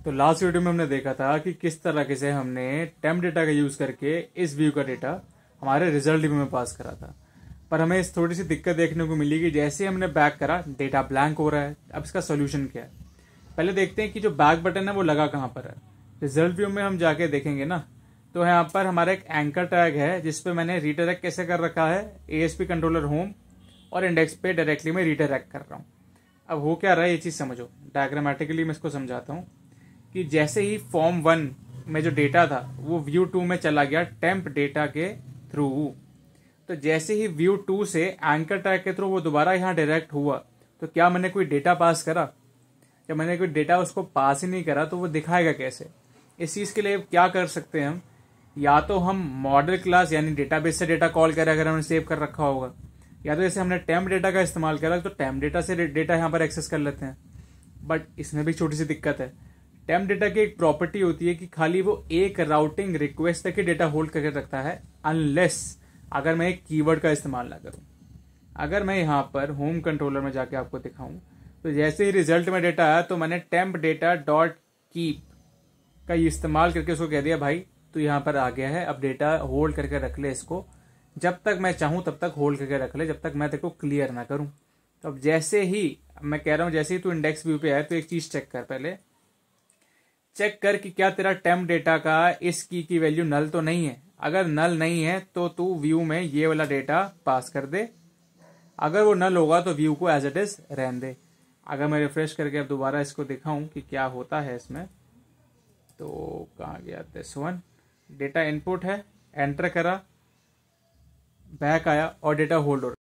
तो last video में हमने देखा था कि किस तरीके से हमने टेम्प डेटा का यूज करके इस व्यू का डेटा हमारे रिजल्ट व्यू में पास करा था। पर हमें इस थोड़ी सी दिक्कत देखने को मिली कि जैसे हमने बैक करा डेटा ब्लैंक हो रहा है। अब इसका सोल्यूशन क्या है, पहले देखते हैं कि जो बैक बटन है वो लगा कहाँ पर है। रिजल्ट व्यू में हम जाके देखेंगे ना, तो यहाँ पर हमारा एक एंकर टैग है जिसपे मैंने रीडायरेक्ट कैसे कर रखा है, ASP कंट्रोलर होम और इंडेक्स पे डायरेक्टली मैं रीडायरेक्ट कर रहा हूँ। अब हो क्या रहा है ये चीज़ समझो, डायग्रामेटिकली मैं इसको समझाता हूँ कि जैसे ही फॉर्म 1 में जो डेटा था वो व्यू 2 में चला गया टेम्प डेटा के थ्रू, तो जैसे ही व्यू 2 से एंकर टैग के थ्रू वो दोबारा यहाँ डायरेक्ट हुआ, तो क्या मैंने कोई डेटा पास करा? जब मैंने कोई डेटा उसको पास ही नहीं करा तो वो दिखाएगा कैसे? इस चीज़ के लिए क्या कर सकते हैं हम, या तो हम मॉडल क्लास यानी डेटाबेस से डेटा कॉल करें अगर हमने सेव कर रखा होगा, या तो जैसे हमने टेम्प डेटा का इस्तेमाल करा तो टेम्प डेटा से डेटा यहाँ पर एक्सेस कर लेते हैं। बट इसमें भी छोटी सी दिक्कत है। टेम्प डेटा की एक प्रॉपर्टी होती है कि खाली वो एक राउटिंग रिक्वेस्ट तक ही डेटा होल्ड करके रखता है, अनलेस अगर मैं एक कीवर्ड का इस्तेमाल ना करूं। अगर मैं यहाँ पर होम कंट्रोलर में जाके आपको दिखाऊं तो जैसे ही रिजल्ट में डेटा आया तो मैंने टेम्प डेटा डॉट कीप का इस्तेमाल करके उसको कह दिया भाई तो यहाँ पर आ गया है, अब डेटा होल्ड करके रख ले, इसको जब तक मैं चाहूं तब तक होल्ड करके रख ले, जब तक मैं तेरे को क्लियर ना करूं। तो अब जैसे ही मैं कह रहा हूं जैसे ही तू इंडेक्स व्यू पे आए तो एक चीज चेक कर, पहले चेक कर कि क्या तेरा टेम्प डेटा का इस की वैल्यू नल तो नहीं है। अगर नल नहीं है तो तू व्यू में ये वाला डेटा पास कर दे, अगर वो नल होगा तो व्यू को एज इट इज रहने दे। अगर मैं रिफ्रेश करके अब दोबारा इसको दिखाऊं कि क्या होता है इसमें, तो कहाँ गया दिस वन, डेटा इनपुट है, एंटर करा, बैक आया और डेटा होल्ड हो रहा है।